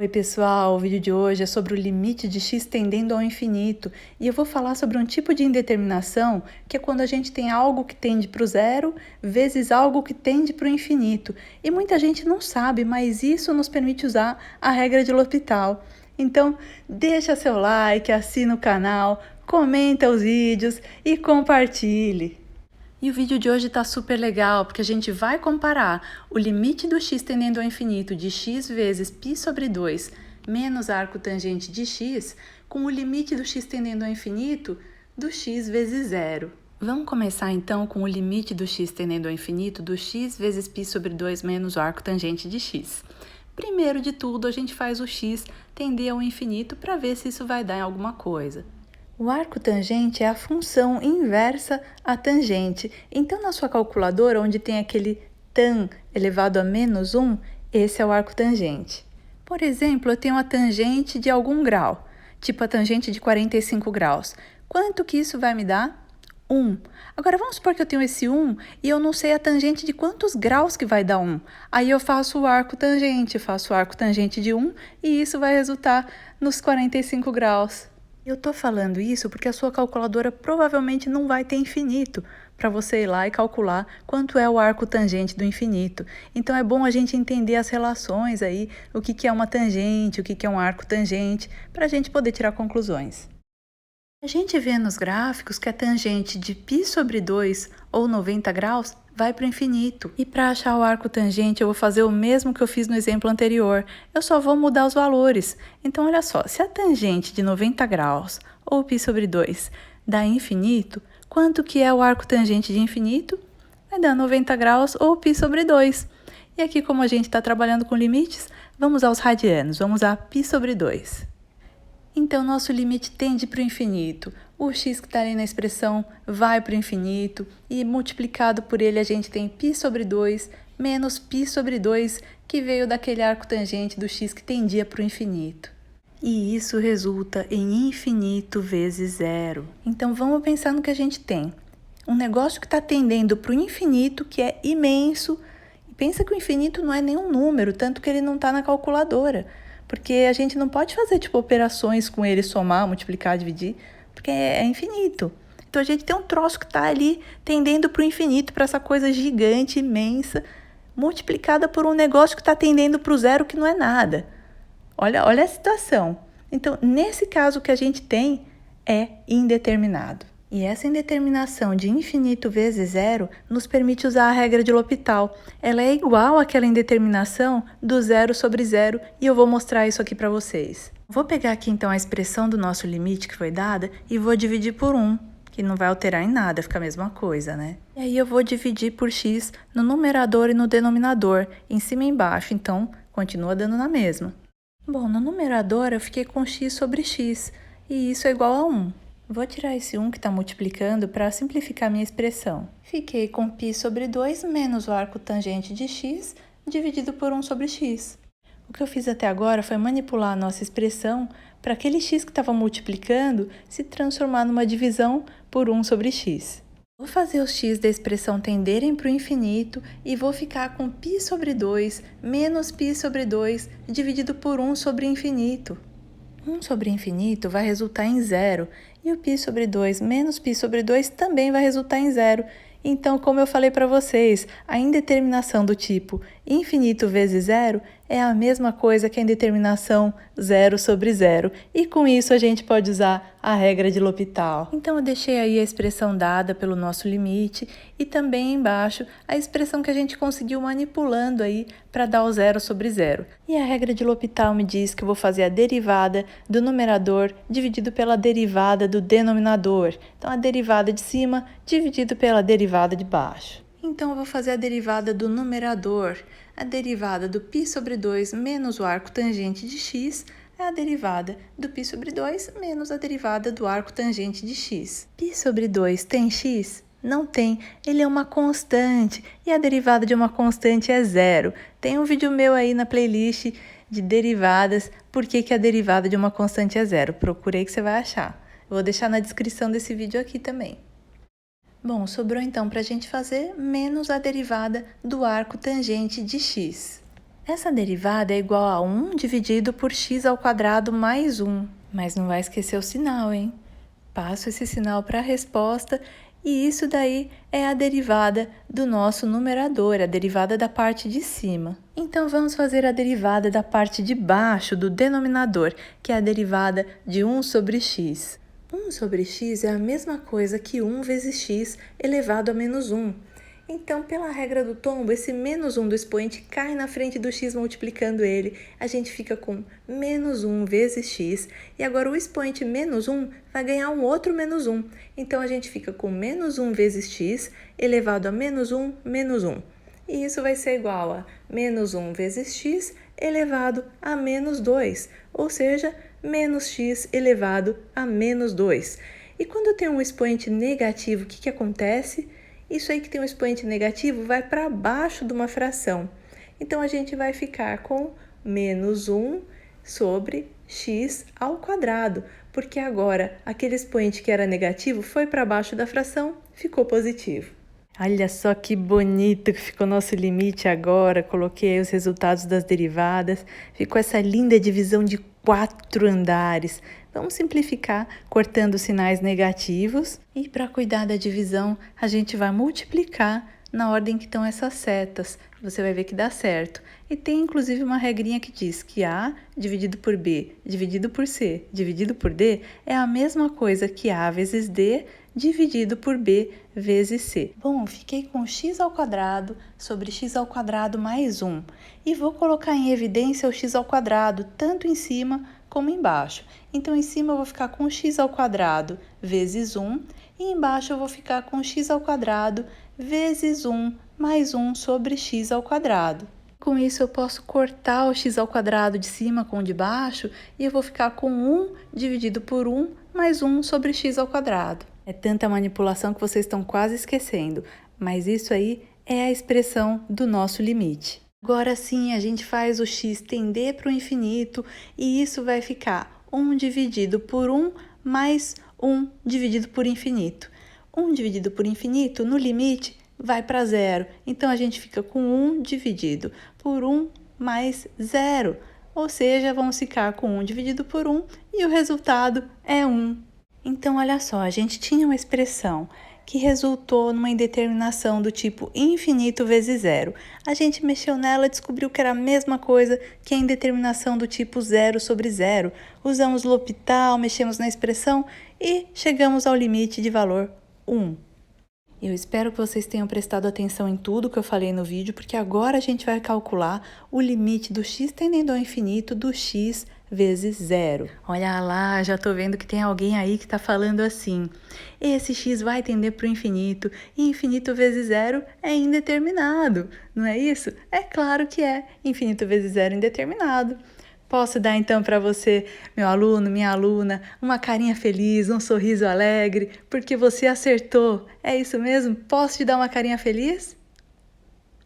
Oi pessoal, o vídeo de hoje é sobre o limite de x tendendo ao infinito e eu vou falar sobre um tipo de indeterminação que é quando a gente tem algo que tende para o zero vezes algo que tende para o infinito. E muita gente não sabe, mas isso nos permite usar a regra de L'Hopital. Então deixa seu like, assina o canal, comenta os vídeos e compartilhe. E o vídeo de hoje está super legal, porque a gente vai comparar o limite do x tendendo ao infinito de x vezes π sobre 2 menos arco tangente de x com o limite do x tendendo ao infinito do x vezes zero. Vamos começar então com o limite do x tendendo ao infinito do x vezes π sobre 2 menos o arco tangente de x. Primeiro de tudo, a gente faz o x tender ao infinito para ver se isso vai dar em alguma coisa. O arco tangente é a função inversa à tangente. Então, na sua calculadora, onde tem aquele tan elevado a menos 1, esse é o arco tangente. Por exemplo, eu tenho a tangente de algum grau, tipo a tangente de 45 graus. Quanto que isso vai me dar? 1. Agora, vamos supor que eu tenho esse 1 e eu não sei a tangente de quantos graus que vai dar 1. Aí eu faço o arco tangente de 1 e isso vai resultar nos 45 graus. Eu tô falando isso porque a sua calculadora provavelmente não vai ter infinito para você ir lá e calcular quanto é o arco tangente do infinito. Então é bom a gente entender as relações aí, o que é uma tangente, o que é um arco tangente, para a gente poder tirar conclusões. A gente vê nos gráficos que a tangente de π sobre 2 ou 90 graus vai para o infinito. E para achar o arco tangente eu vou fazer o mesmo que eu fiz no exemplo anterior. Eu só vou mudar os valores. Então olha só, se a tangente de 90 graus ou π sobre 2 dá infinito, quanto que é o arco tangente de infinito? Vai dar 90 graus ou π sobre 2. E aqui, como a gente está trabalhando com limites, vamos usar os radianos, vamos usar π sobre 2. Então, nosso limite tende para o infinito. O x que está ali na expressão vai para o infinito e multiplicado por ele a gente tem π sobre 2 menos π sobre 2 que veio daquele arco tangente do x que tendia para o infinito. E isso resulta em infinito vezes zero. Então, vamos pensar no que a gente tem. Um negócio que está tendendo para o infinito, que é imenso. E pensa que o infinito não é nenhum número, tanto que ele não está na calculadora. Porque a gente não pode fazer, tipo, operações com ele, somar, multiplicar, dividir, porque é infinito. Então, a gente tem um troço que está ali tendendo para o infinito, para essa coisa gigante, imensa, multiplicada por um negócio que está tendendo para o zero, que não é nada. Olha a situação. Então, nesse caso, o que a gente tem é indeterminado. E essa indeterminação de infinito vezes zero nos permite usar a regra de L'Hopital. Ela é igual àquela indeterminação do zero sobre zero e eu vou mostrar isso aqui para vocês. Vou pegar aqui então a expressão do nosso limite que foi dada e vou dividir por 1, que não vai alterar em nada, fica a mesma coisa, né? E aí eu vou dividir por x no numerador e no denominador, em cima e embaixo, então continua dando na mesma. Bom, no numerador eu fiquei com x sobre x e isso é igual a 1. Vou tirar esse 1 que está multiplicando para simplificar minha expressão. Fiquei com π sobre 2 menos o arco tangente de x dividido por 1 sobre x. O que eu fiz até agora foi manipular a nossa expressão para aquele x que estava multiplicando se transformar numa divisão por 1 sobre x. Vou fazer os x da expressão tenderem para o infinito e vou ficar com π sobre 2 menos π sobre 2 dividido por 1 sobre infinito. 1 sobre infinito vai resultar em zero, e o π sobre 2 menos π sobre 2 também vai resultar em zero. Então, como eu falei para vocês, a indeterminação do tipo infinito vezes zero é a mesma coisa que a indeterminação zero sobre zero. E com isso a gente pode usar a regra de L'Hopital. Então, eu deixei aí a expressão dada pelo nosso limite e também embaixo a expressão que a gente conseguiu manipulando aí para dar o zero sobre zero. E a regra de L'Hopital me diz que eu vou fazer a derivada do numerador dividido pela derivada do denominador. Então, a derivada de cima dividido pela derivada de baixo. Então, eu vou fazer a derivada do numerador. A derivada do π sobre 2 menos o arco tangente de x é a derivada do π sobre 2 menos a derivada do arco tangente de x. π sobre 2 tem x? Não tem, ele é uma constante e a derivada de uma constante é zero. Tem um vídeo meu aí na playlist de derivadas, por que a derivada de uma constante é zero. Procurei que você vai achar. Eu vou deixar na descrição desse vídeo aqui também. Bom, sobrou então para a gente fazer menos a derivada do arco tangente de x. Essa derivada é igual a 1 dividido por x ao quadrado mais 1. Mas não vai esquecer o sinal, hein? Passo esse sinal para a resposta e isso daí é a derivada do nosso numerador, a derivada da parte de cima. Então vamos fazer a derivada da parte de baixo do denominador, que é a derivada de 1 sobre x. 1 sobre x é a mesma coisa que 1 vezes x elevado a menos 1. Então, pela regra do tombo, esse menos 1 do expoente cai na frente do x multiplicando ele. A gente fica com menos 1 vezes x. E agora o expoente menos 1 vai ganhar um outro menos 1. Então, a gente fica com menos 1 vezes x elevado a menos 1 menos 1. E isso vai ser igual a menos 1 vezes x elevado a menos 2. Ou seja, menos x elevado a menos 2. E quando eu tenho um expoente negativo, o que acontece? Isso aí que tem um expoente negativo vai para baixo de uma fração. Então, a gente vai ficar com menos 1 sobre x ao quadrado, porque agora aquele expoente que era negativo foi para baixo da fração, ficou positivo. Olha só que bonito que ficou nosso limite agora. Coloquei aí os resultados das derivadas. Ficou essa linda divisão de 4 andares. Vamos simplificar cortando os sinais negativos. E para cuidar da divisão, a gente vai multiplicar na ordem que estão essas setas. Você vai ver que dá certo. E tem inclusive uma regrinha que diz que A dividido por B dividido por C dividido por D é a mesma coisa que A vezes D dividido por B vezes C. Bom, fiquei com x ao quadrado sobre x ao quadrado mais 1. E vou colocar em evidência o x ao quadrado, tanto em cima como embaixo. Então, em cima eu vou ficar com x ao quadrado vezes 1. E embaixo eu vou ficar com x ao quadrado vezes 1 mais 1 sobre x ao quadrado. Com isso, eu posso cortar o x ao quadrado de cima com o de baixo e eu vou ficar com 1 dividido por 1 mais 1 sobre x ao quadrado. É tanta manipulação que vocês estão quase esquecendo, mas isso aí é a expressão do nosso limite. Agora sim, a gente faz o x tender para o infinito e isso vai ficar 1 dividido por 1 mais 1 dividido por infinito. 1 dividido por infinito, no limite, vai para zero. Então, a gente fica com 1 dividido por 1 mais 0. Ou seja, vamos ficar com 1 dividido por 1 e o resultado é 1. Então, olha só, a gente tinha uma expressão que resultou numa indeterminação do tipo infinito vezes zero. A gente mexeu nela e descobriu que era a mesma coisa que a indeterminação do tipo zero sobre zero. Usamos L'Hopital, mexemos na expressão e chegamos ao limite de valor 1. Eu espero que vocês tenham prestado atenção em tudo que eu falei no vídeo, porque agora a gente vai calcular o limite do x tendendo ao infinito do x vezes zero. Olha lá, já tô vendo que tem alguém aí que tá falando assim. Esse x vai tender para o infinito e infinito vezes zero é indeterminado, não é isso? É claro que é. Infinito vezes zero é indeterminado. Posso dar então para você, meu aluno, minha aluna, uma carinha feliz, um sorriso alegre, porque você acertou. É isso mesmo? Posso te dar uma carinha feliz?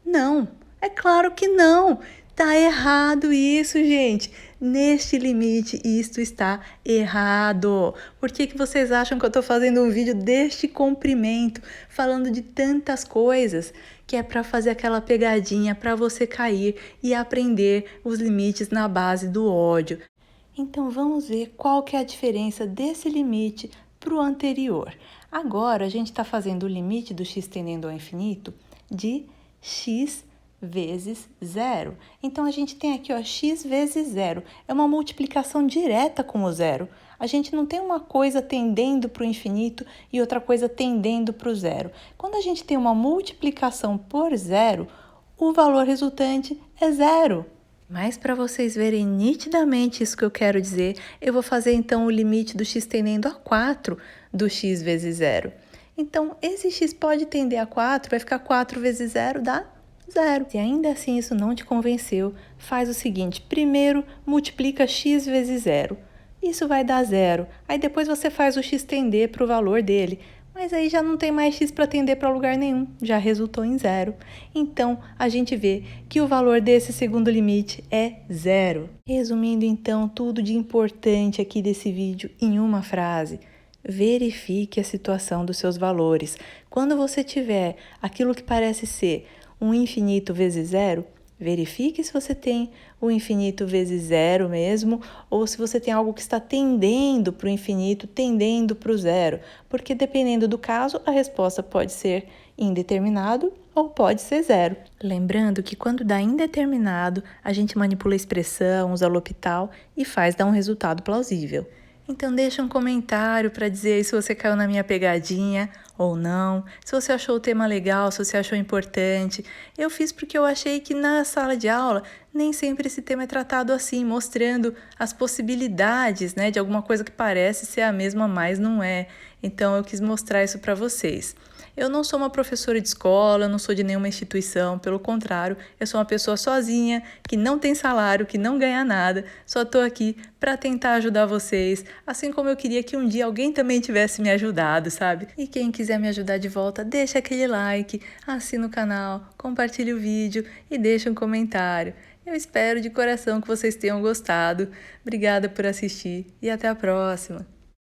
Não, é claro que não. Tá errado isso, gente. Neste limite, isto está errado. Por que vocês acham que eu estou fazendo um vídeo deste comprimento, falando de tantas coisas, que é para fazer aquela pegadinha para você cair e aprender os limites na base do ódio? Então, vamos ver qual que é a diferença desse limite para o anterior. Agora, a gente está fazendo o limite do x tendendo ao infinito de x vezes zero. Então, a gente tem aqui, ó, x vezes zero. É uma multiplicação direta com o zero. A gente não tem uma coisa tendendo para o infinito e outra coisa tendendo para o zero. Quando a gente tem uma multiplicação por zero, o valor resultante é zero. Mas para vocês verem nitidamente isso que eu quero dizer, eu vou fazer então o limite do x tendendo a 4 do x vezes zero. Então, esse x pode tender a 4, vai ficar 4 vezes zero, dá zero. Se ainda assim isso não te convenceu, faz o seguinte: primeiro multiplica x vezes zero. Isso vai dar zero. Aí depois você faz o x tender para o valor dele. Mas aí já não tem mais x para tender para lugar nenhum, já resultou em zero. Então, a gente vê que o valor desse segundo limite é zero. Resumindo então tudo de importante aqui desse vídeo em uma frase: verifique a situação dos seus valores. Quando você tiver aquilo que parece ser um infinito vezes zero, Verifique se você tem o infinito vezes zero mesmo, ou se você tem algo que está tendendo para o infinito, tendendo para o zero, porque dependendo do caso, a resposta pode ser indeterminado ou pode ser zero. Lembrando que quando dá indeterminado, a gente manipula a expressão, usa L'Hopital e faz dar um resultado plausível. Então deixa um comentário para dizer aí se você caiu na minha pegadinha ou não, se você achou o tema legal, se você achou importante. Eu fiz porque eu achei que na sala de aula nem sempre esse tema é tratado assim, mostrando as possibilidades, né, de alguma coisa que parece ser a mesma, mas não é. Então eu quis mostrar isso para vocês. Eu não sou uma professora de escola, não sou de nenhuma instituição, pelo contrário, eu sou uma pessoa sozinha, que não tem salário, que não ganha nada, só estou aqui para tentar ajudar vocês, assim como eu queria que um dia alguém também tivesse me ajudado, sabe? E quem quiser me ajudar de volta, deixa aquele like, assina o canal, compartilha o vídeo e deixa um comentário. Eu espero de coração que vocês tenham gostado. Obrigada por assistir e até a próxima!